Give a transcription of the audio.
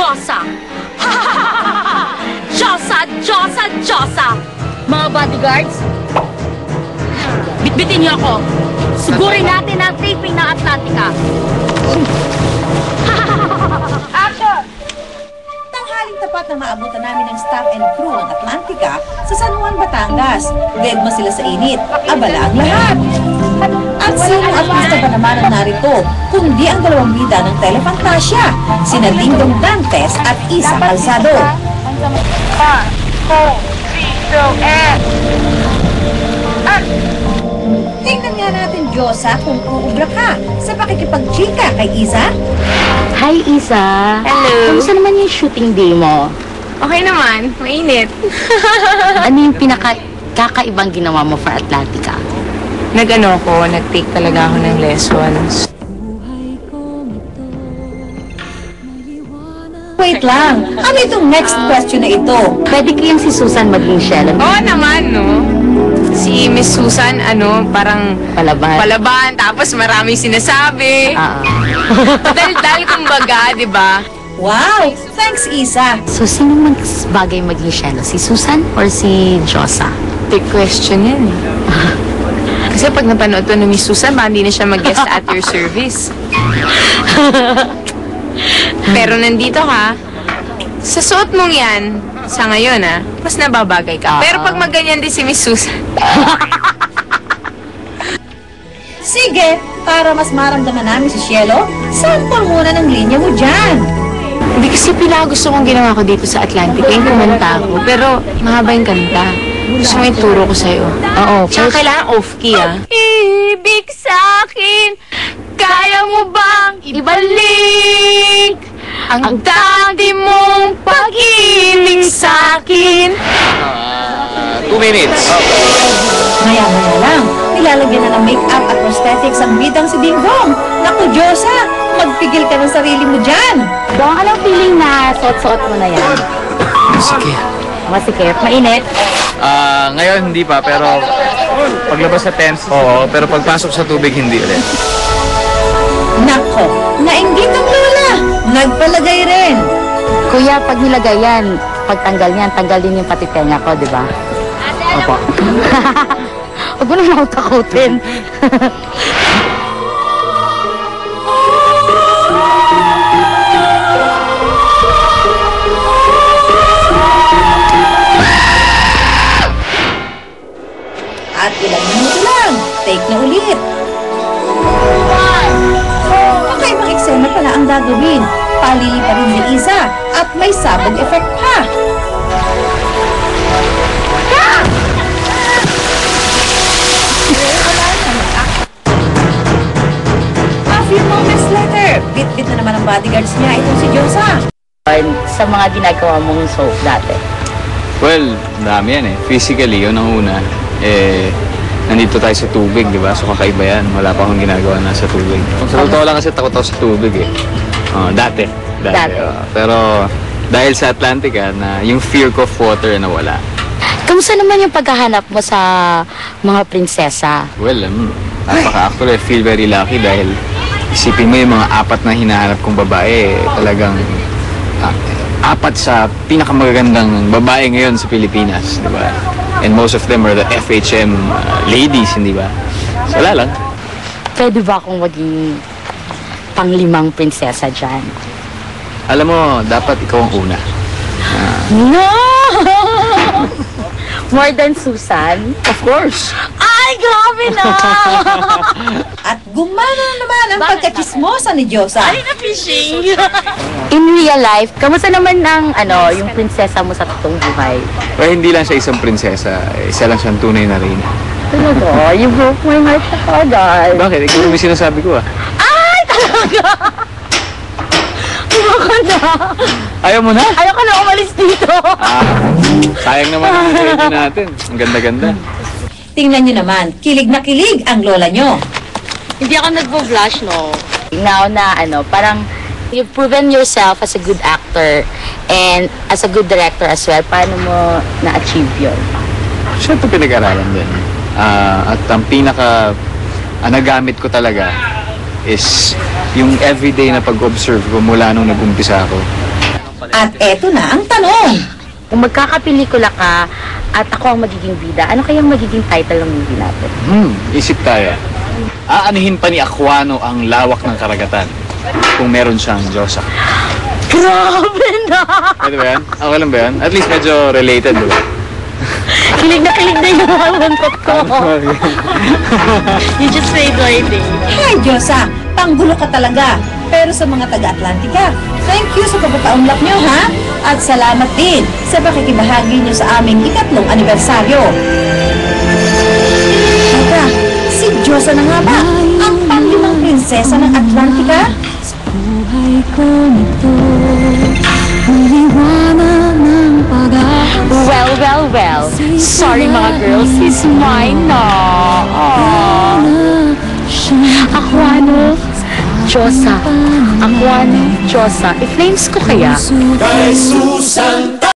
Diyosa! Diyosa! Diyosa! Diyosa! Mga bodyguards, bitbitin niyo ako. Sugurin natin ang taping ng Atlantica. Action! Tanghaling tapat na maabutan namin ng staff and crew ng Atlantica sa San Juan, Batangas. Dedma sila sa init. Abala ang lahat. At sino at artista ba naman ang narito, kundi ang dalawang bida ng Telefantasia, sina Dingdong Dantes at Isa Calzado. 5, 4, 3, 2, and... Tingnan nga natin, Diyosa, kung uubra ka sa pakikipagchika kay Isa. Hi, Isa. Hello. Kamusta naman yung shooting day mo? Okay naman, mainit. Ano yung pinaka-kakaibang ginawa mo for Atlantica? Nag-take talaga ako ng lessons. Wait lang, ano itong next question na ito? Pwede kayang si Susan maging Shell? Oo naman, no? Si Miss Susan, parang Palaban. tapos maraming sinasabi. Dal-dal kumbaga, di ba? Wow, thanks Isa. So, sino mas bagay maging Shell? Si Susan or si Diyosa? Big question yan eh. Kasi pag napanood to ng Miss Susan, ba hindi na siya mag-guest at your service. Pero nandito ka, sa suot mong yan, sa ngayon mas nababagay ka. Pero pag maganyan din si Miss Susan, Sige, para mas maramdaman namin si Cielo, sample muna ng linya mo dyan. hindi kasi gusto kong ginawa ko dito sa Atlantic. Yung kumanta ako, pero mahaba yung kanta. Gusto mo ituro ko sa'yo. Oo. Tsaka kailangan off-key Ibig sa'kin, kaya mo bang ibalik ang dati mong pag-ibig sa'kin? 2 minutes. Maya-maya lang, nilalagyan na ng make-up at prosthetics ang bidang si Dingdong. Naku, Diyosa, magpigil ka ng sarili mo dyan. Dong, anong feeling na suot-suot mo na yan? Sige. Masikip? Mainit? Ngayon hindi pa, pero paglabas sa tense, oo. Pero pagpasok sa tubig, hindi ulit. Nako, nainggit ang lola. Nagpalagay rin. Kuya, pag nilagay yan, pagtanggal niyan, tanggal din yung pati tenga ko, di ba? Opo. Huwag mo naman ako takutin. At ilang minuto lang, take na ulit. Kakaibang eksena pala ang gagawin. Palili pa rin ni Isa at may sabog effect pa. A few moments later, bit-bit na naman ang bodyguards niya itong si Diyosa. Sa mga ginagawa mong soap dati. Well, dami yan eh. Physically, yun ang una. Nandito tayo sa tubig, di ba? So kakaiba yan. Wala pa akong ginagawa na sa tubig. Sa totoo lang kasi takot ako sa tubig eh. Dati. Pero dahil sa Atlantica, na yung fear ko of water na wala. Kamusta naman yung paghahanap mo sa mga prinsesa? Well, actually, I feel very lucky dahil isipin mo yung mga 4 na hinahanap kong babae, talagang 4 sa pinakamagagandang babae ngayon sa Pilipinas, di ba? And most of them are the FHM ladies, hindi ba? So, wala lang. Pwede ba akong maging pang-5 prinsesa dyan? Alam mo, dapat ikaw ang una. No! More than Susan? Of course! Ay, grabe na! At gumana na naman ang pagkachismosa ni Diyosa. na fishing! In real life, kamusta naman ang yung prinsesa mo sa totoong buhay? Pero hindi lang siya isang prinsesa, isa lang siyang tunay na reyna. Talaga? You broke my heart sa kagad. Bakit? Ikaw yung sinasabi ko Ay, talaga! Ayoko na! Ayaw mo na? Ayoko na umalis dito! Sayang naman ang reyna natin. Ang ganda-ganda. Tingnan niyo naman, kilig na kilig ang lola niyo. Hindi ako nagbo-blush, no? Now na, parang you've proven yourself as a good actor and as a good director as well. Paano mo na-achieve yun? Siyempre pinag-aralan din. At ang nagamit ko talaga is yung everyday na pag-observe ko mula nung nag-umpisa ako. At eto na ang tanong. Kung magkakapelikula ka at ako ang magiging bida, ano kayang magiging title ng movie natin? Isip tayo. Aanihin pa ni Aquano ang lawak ng karagatan kung meron siyang Diyosa. Grabe na! Pwede ba yan? Okay lang ba yan? At least medyo related, di ba? Kilig na yung buntot ko. You just made my day. Hi, Diyosa! Panggulo ka talaga. Pero sa mga taga-Atlantica, thank you sa pagpapaunlak nyo, ha? At salamat din sa pakikibahagi nyo sa aming 3 anibersaryo. Teka, si Diyosa na nga ba? Ang panglimang prinsesa ng Atlantica? Buhay ko nito, uliwanag ng pag-asa. Well. Sorry mga girls, he's mine na. Aquano, Diyosa. Aquano, Diyosa. I-flames ko kaya? Kay Susa